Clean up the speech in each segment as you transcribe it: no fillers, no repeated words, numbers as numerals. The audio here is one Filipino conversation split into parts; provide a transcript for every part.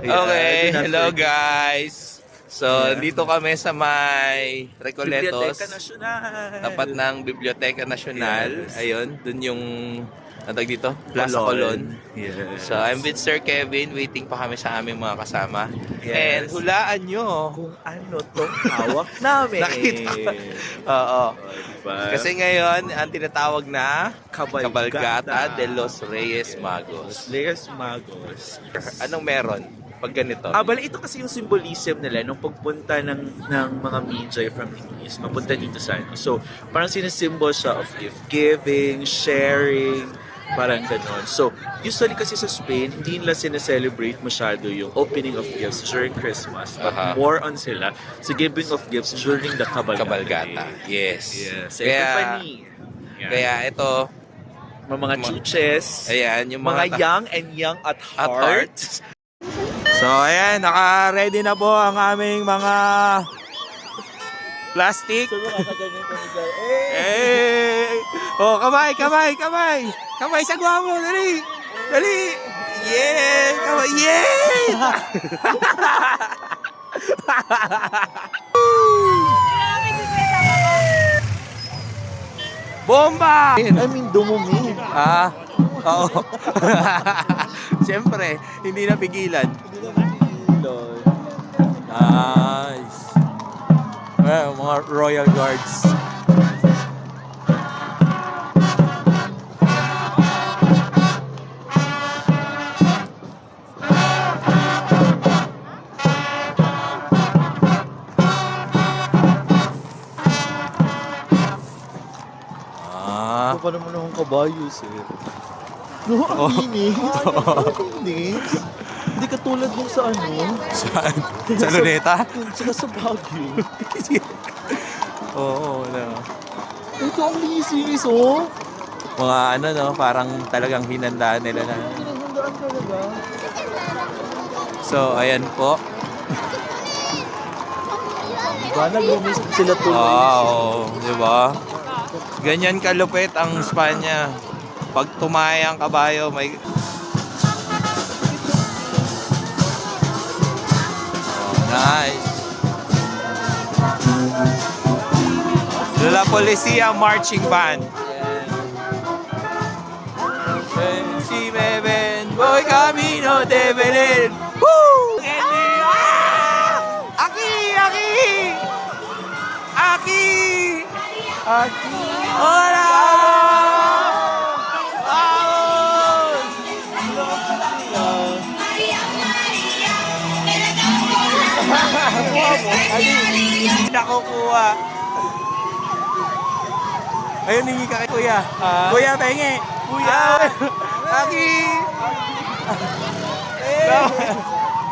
Okay, hello guys. So, dito kami sa may Recoletos, Biblioteka Nasyonal. tapat ng Biblioteka Nasyonal. Yes. Ayun, dun yung tawag dito, Plaza Colon. Yes. So, I'm with Sir Kevin. Waiting pa kami sa aming mga kasama. Yes. And hulaan nyo. Kung ano tong hawak namin. Nakita. Oo. Diba? Kasi ngayon, ang tinatawag na Cabalgata Cabalgata de los Reyes Magos. Reyes Magos. Anong meron pag ganito? Bali, ito kasi yung symbolism nila nung pagpunta ng mga Magi from the East, mapunta dito sa ano. So, parang sinisimbol siya of gift giving, sharing, parang ganon. So, usually kasi sa Spain, hindi nila sineselebrate masyado yung opening of gifts during Christmas, but more on sila sa giving of gifts during the Cabalgata. Day. Yes. Yes. Kaya, Epiphany. Yan. kaya ito, mga chuches, ayan, yung mga mga young and young at at heart. So, ayan, naka-ready na po ang aming mga plastic. So, makakaganyan kami dyan. Eh! Oh, kamay, kamay, kamay! Kamay sa guwa mo, dali! Dali! Yeah! Kamay, yeah! Bomba! I mean, dumumi. Oo. Siyempre, hindi napigilan. Nice. Mga Royal Guards. Ano pa naman akong kabayo, sir? No, ang inis. Ang inis. Hindi katulad nung sa ano. Saan? Sa Luneta? Saka sa Baguio. Oo, no. Ito ang linis, oh. Mga ano, no? Parang talagang hinandaan nila na. Pinaghandaan talaga. So, ayan po. Diba? Nag-release sila tuloy. Wow, di ba? Ganyan kalupit ang Espanya. Pag tumaya ang kabayo, may... Nice. La Policía Marching Band. Si me ven, voy camino de Belén. Woo! Aquí, aquí. Aquí. Aki! Hola. Vamos. Nakukuha. Ayun, hingi ka kay Kuya. Kuya, pengi. Kuya. Aki.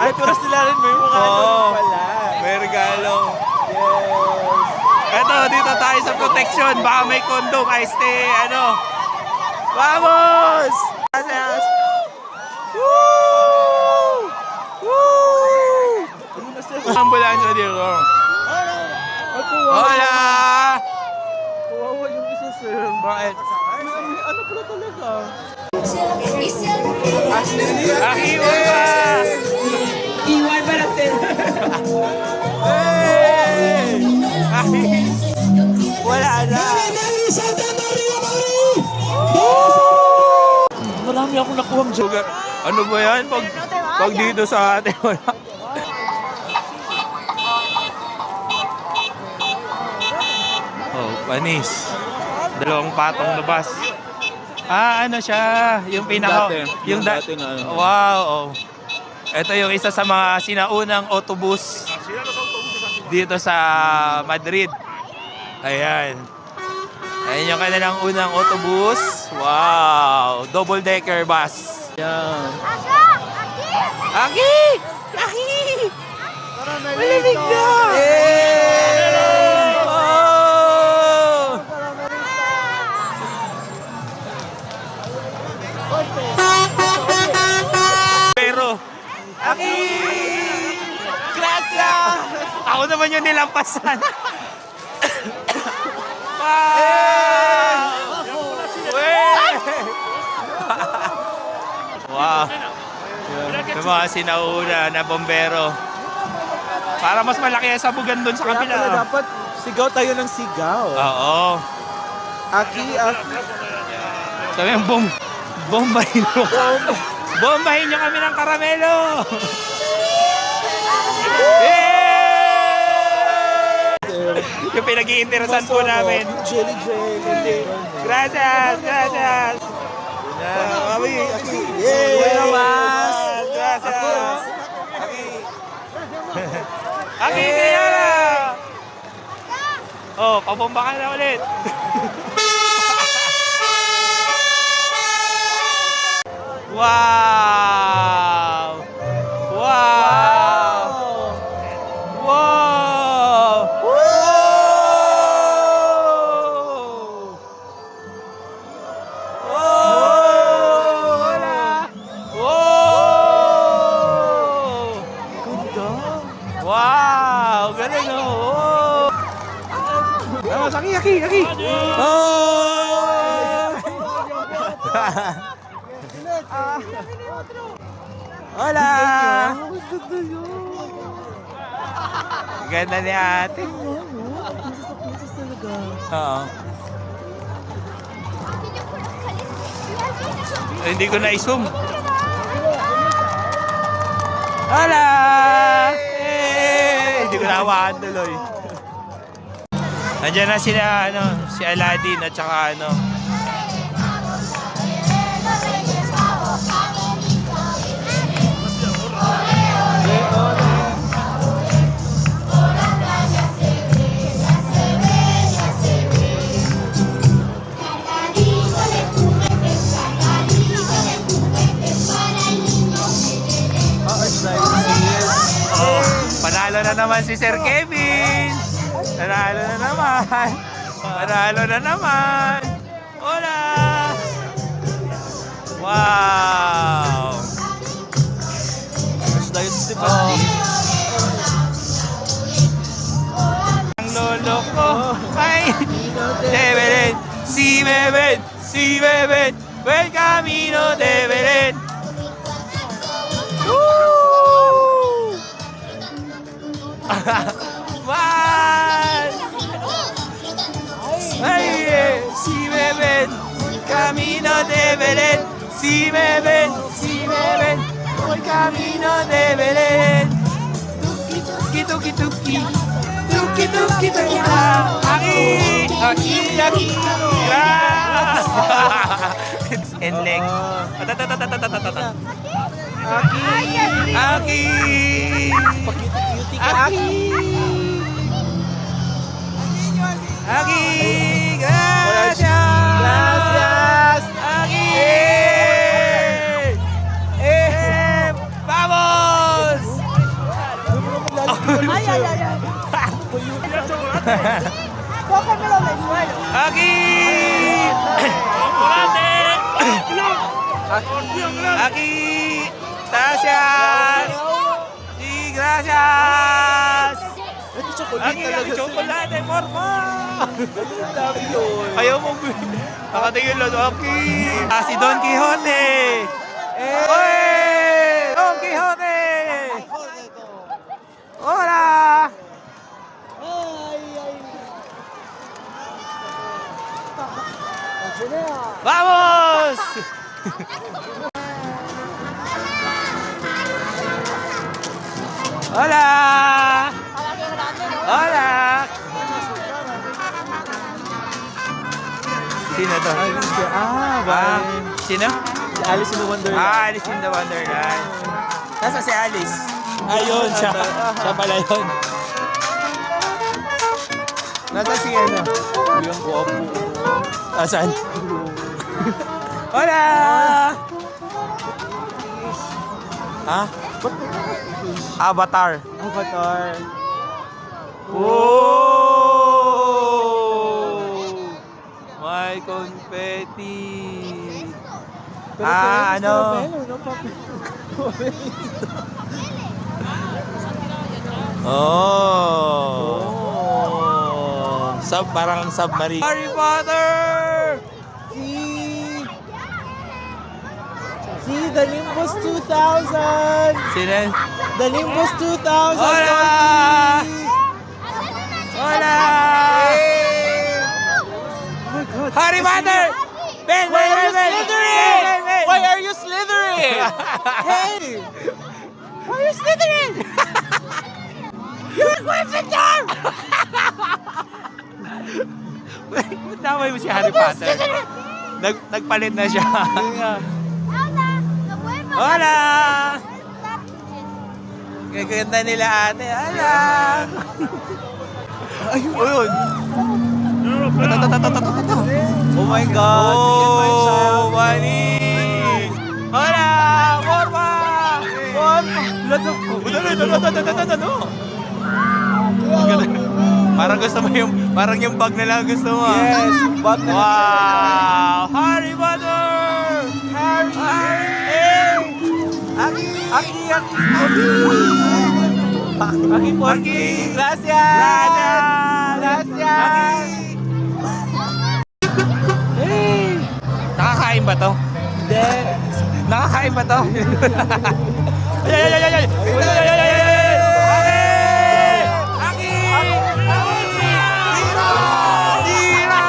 Ay, pero sila rin may mga Oo. pala. May regalo. Yes. Eto, dito tayo sa protection. Baka may kondom. Ano. Vamos! Gracias! Woo! Woo! Ambulansya dito. Hola! Kawawa yung isa, sir. Bakit? Ano pala talaga? Aki, uwa! Iwan ba natin? Hey! Aki! Wala na! Marami akong nakuhang joke. Ano ba yan? Pag dito sa atin, wala. Oh, panis. Dalawang patong labas. Ano siya? Yung pinaka... Yung dati na ano. Wow, oh. Ito yung isa sa mga sinaunang autobus dito sa Madrid. Ayan. Ayan yung kanilang unang autobus. Wow! Double-decker bus. Yan. Aki! Aki! Malamig na! Oh! Pero, Aki! Gracias! Ako naman yung nilampasan. Wow! Wow! Yung mga sinauna na bombero. Para mas malaki ang sabugan doon sa Kaya kabila. pala dapat sigaw tayo ng sigaw. Oo. Aki. Sabi yung bombahin mo. Bombahin nyo kami ng karamelo. Yung pinag-iinteresan po namin. Jelly. Gracias. Aki. Yay! Buenas. Gracias. Aki, kaya na! Oh, pabomba ka na ulit. Wow! Wow! Wow! Wow! Galing oh! Oh, Aki! Oh! Hola! Ganda ni ate. Oo. Hindi ko na-zoom. Hola! Hindi ko nahawakan tuloy. Nandiyan na sila, si Aladdin at saka panalo na naman si Sir Kevin. Panalo na naman. Hola! Wow! Oh. Ang lolo ko ay Belén, si Beben, buen camino de Belén. Mas! Ay, si Beben, camino de Belén. Si Beben, voy camino de Belén. Tuki, tuki. Aquí. It's in leg. Aquí. Gracias. Aquí. Vamos. Aquí. Aquí. Gracias. Sí, gracias. Aquí, chocolate, porfa. Ayaw mo. Nakatingin lang. Aquí. Si Don Quixote. Oy! Don Quixote. Hola. ¡Vamos! Hola. Hola. Sino to? Sino? Si Alice in the Wonderland. Alice in the Wonderland. Nasa si Alice? Ayun, siya pala yun. Nasa si ano? Yung guwapo. Saan? Hola! Ha? Avatar. Oh! May confetti. Ano? Oh! Parang submarine. Harry Potter! Si See, the Nimbus 2000! Sino? The Nimbus 2000! Hola! Hola! Harry Potter! Ben! Why are you slithering? Ben! Why are you slithering? Hey! Why are you slithering? You're a Gryffindor! Damay mo si Harry Potter. Nagpalit na siya. Hola! Gaganda nila ate. Hola! Ayun! Oh my God! Oh, Manny! Hola! Morma! Parang gusto mo parang yung bag na lang gusto mo. Yes, bag na lang. Wow! Harry Potter! Aki! Gracias! Gracias! Hey! Nakakain ba to? Hindi. Nakakain ba to? Ay! Aki! Tira!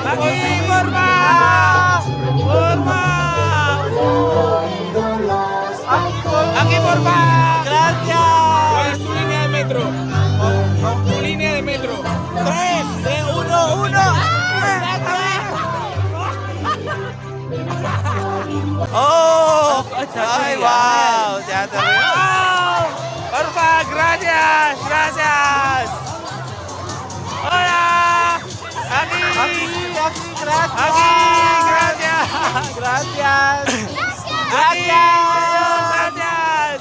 Aki! Morma! Aki Morma! Gracias! Línea de metro. Línea de metro. 3, de 1. Oh! Teatro Ay, yan. wow! Teatro yan. Wow! Porfa, gracias! Gracias! Hola! Aki! Gracias! Aki! Gracias! Gracias! Aki! Gracias!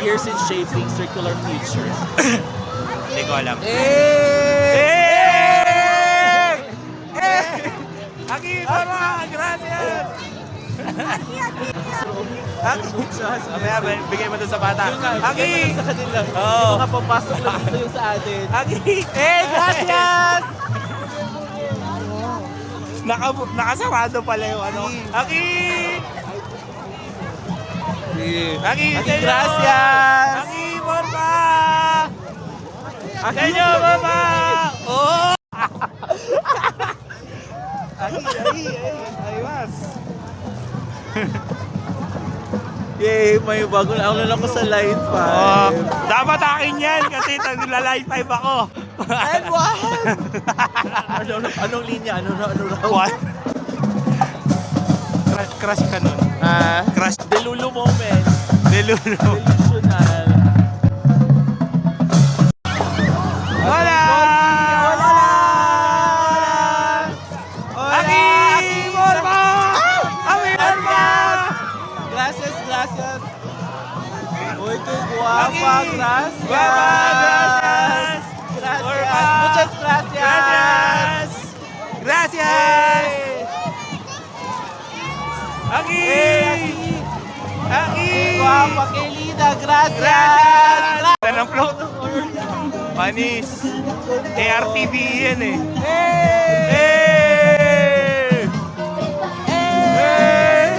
Years in shaping circular future. Hindi ko alam. Aki, porfa! Gracias! Mamaya, bigay mo doon sa bata. Aki! Sa kanila. Oo. Mga papasok na dito yung sa atin. Aki! Gracias! Nakasarado pala yung ano. Aki! Aki! Gracias! Aki, porfa! Sa inyo, porfa! Oh! Aywas! Yay, may bago na. Ako na lang ko sa line 5. Oh, dapat akin yan kasi nagla-live 5 ako. And what? Anong linya? Ano raw? What? Crush ka nun. Crush. Delulu moment. Delulu. Delusional. Hola! Hola! Aki! Morma! Aki! Morma! Gracias! Uy, qué guapa! Aki! Gracias! Guapa! Gracias! Gracias! Morma! Muchas gracias! Gracias! Aki! Aki! Guapa, qué linda! Gracias! Gracias! Tanang float. Panis. ARTV yan eh. Hey! Hey!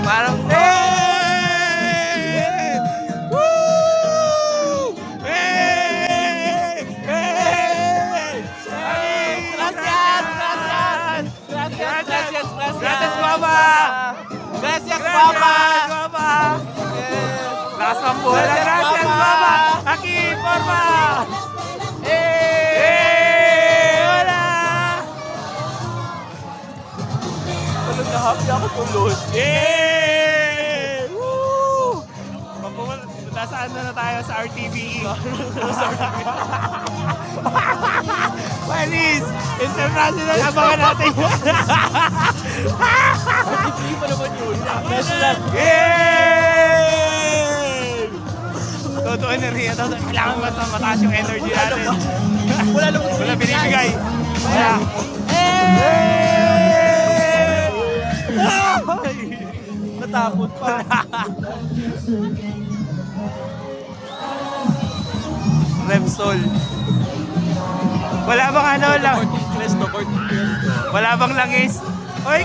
Parang hey! Woo! Hey! Hey! Gracias! Gracias, Mama! Gracias, Gracias, Mama! Lakas ng bola. Gracias, Mama! Aki, forma! Hey! Hola! Tulog na happy ako tulog. Yay! Woo! Nasa ano na tayo sa RTV. Panis! International, abangan natin. Hindi pa naman yun. National. Yay! Totoo energy. Kailangan mataas yung energy natin. Wala naman. Wala binibigay. Wala. Natakot pa. Repsol. Wala bang ano lang? Corting Cristo. Wala bang langis? Oy,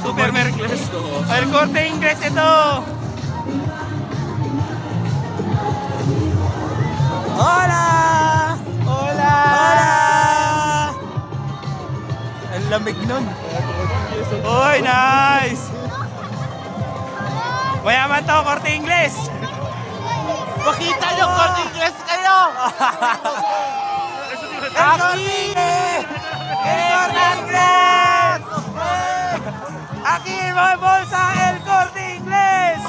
Super Mercles. El Corte Inglés ito. Hola! Hola! Hola! Ang lamig nun. Oy, nice! Mayaman to, Corte Inglés. Pakita nyo, Corte Inglés kayo! Aki! El Corte Inglés! Aquí, mga bolsa, El Corte Inglés!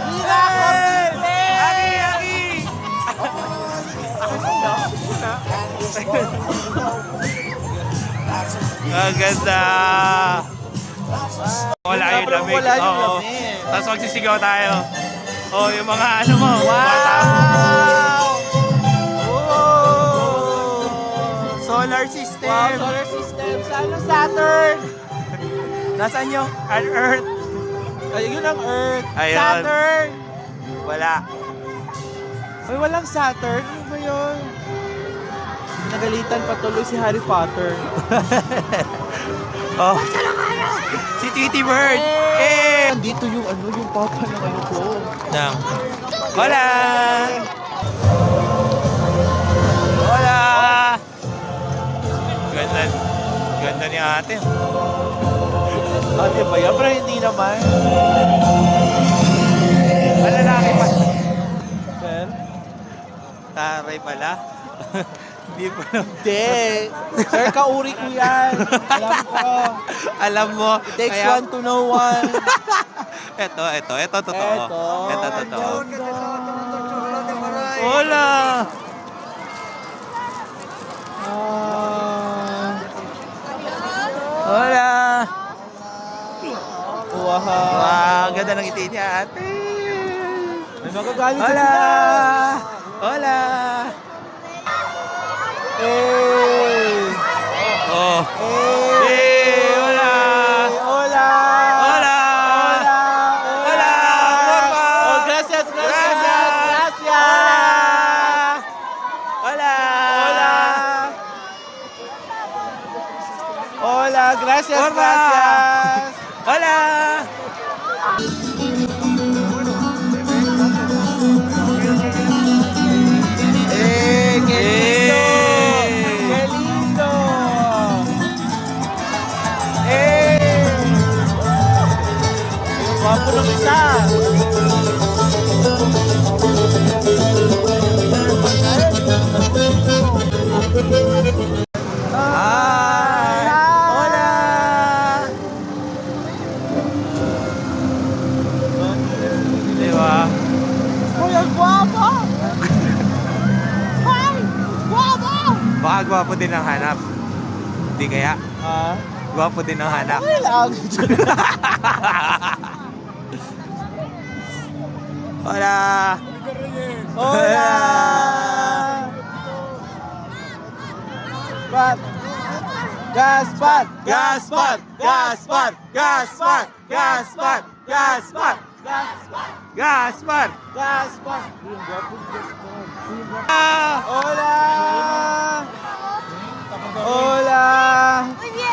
Viva Corte Inglés! Aquí! Ang ganda! Wala yung Sobrang lamig. wala yung Oo. lamig. Tapos magsisigaw tayo. Oh, yung mga ano mo. Wow! Oh! Solar system. Wow, solar system. Saan ang Saturn? Nasaan yung on Earth? Ayun ang Earth. Ayun. Saturn! Wala. Ay, walang Saturn. Ano ba yun? Nagalitan pa tuloy si Harry Potter. Oh. Si Tweety Bird. Eh! Nandito yung yung papa ng ano ko. Nang. Hola! Hola! Ganda. Ganda ni ate. Ate ba yan? Pero hindi naman. Malalaki pa. Well, Taray pala. Hindi pa na. hindi. Sir, kauri ko yan. Alam ko. Alam mo. It takes kaya- one to know one. Ito, totoo. Ito, totoo. Ganda. Hola! Hola! Wow. Wow, ganda ng ngiti niya, ate. May magagalit Hola! sila. Hola! Hey! Oh. Hey! Hey! Hola! Hola! Hola! Hola! Norma! Oh, gracias, gracias! Gracias! Gracias! Hola! Hola! Hola, gracias, Norma! gracias! Hola! ¡Qué lindo! Eh. ¡Qué lindo! Guwapo ng isa! Hi! Hola! Diba? Uy, ang guwapo! Hi! Guwapo! Baka gwapo din ang hanap. Hindi kaya? Ah? Gwapo din ang hanap. Okay lang. Hola! Hola! Pat! Gaspat! Gaspar! Gaspar! Gaspar! Gaspar! Gaspar! Gaspar! Gaspat! Ah! Hola! Hola!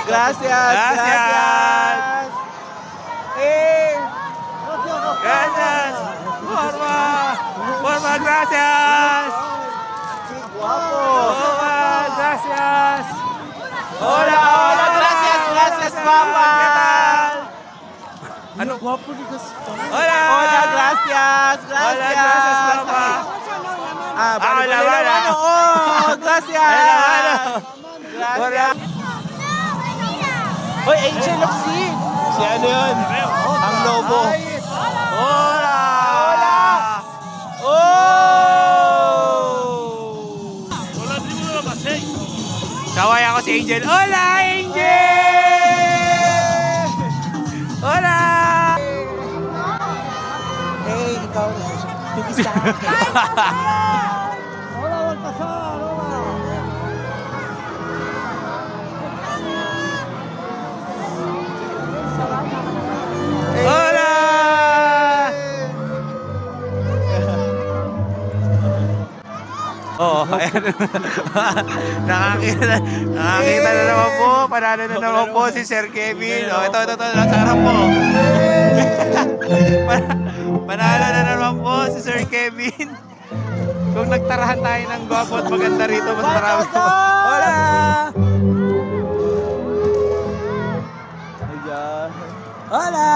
Gracias! Gracias. Gracias! Eh! Gracias! Forma! Forma, gracias! Guwapo! Forma, gracias! Hola! Hola! Gracias! Gracias, Papa! Ano? Guwapo ni Gaspar! Hola! Hola! Gracias! Hola, Gracias! gracias, Papa! Ah, Ah, wala, wala, wala. wala. Oh, gracias. Wala. Gracias. Hoy, Angel of Sin. Si ano yun? Ang lobo. Hola! Hola. Oh! Kaway ako si Angel. Hola, Angel! Hola! Hey, ikaw na. Yung isa. Hola, Baltasar. Hola. Hola! Oo. ayan. nakakita na naman po. Panalo na naman po si Sir Kevin. Oh, ito, nasa harap po. Panalo na naman po si Sir Kevin. Kung nagtarahan tayo ng gwapo at maganda rito, mas marami po. Hola! Hola!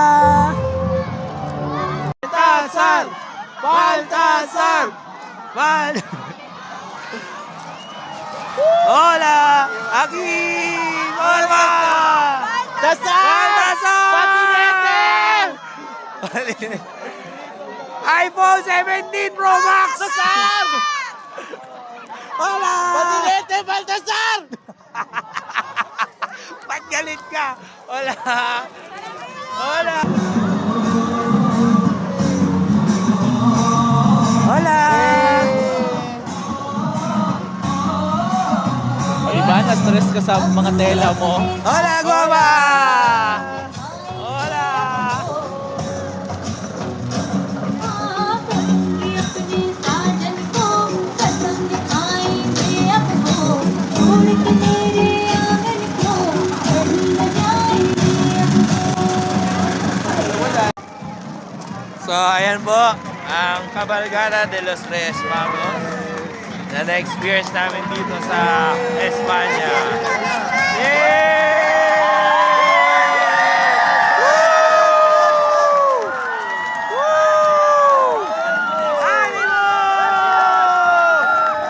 Baltasar! Baltasar! Hola! Aquí! Hola! Baltasar! Patinete! iPhone 17 Pro Max! Baltasar! Hola! Patinete, Baltasar! Ba't galit ka? Hola! Hola! Hola! Iba, na-stress ka sa mga tela mo. Hola, guapa! Hola! So, ayan po, ang Cabalgata de los Reyes Magos na na-experience namin dito sa Espanya. Yay! Woo! Woo! Animo!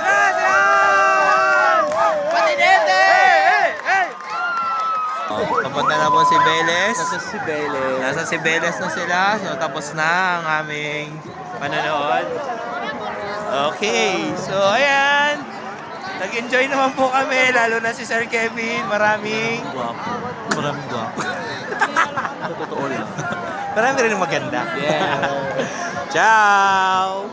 Gracias! Patinete! Hey! Kapunta na po si Beles. Nasa si Beles na sila. So, tapos na ang aming panonood. Okay. So, ayan. Nag-enjoy naman po kami. Lalo na si Sir Kevin. Maraming guwapo. Sa totoo lang. Marami rin maganda. Yeah. Ciao!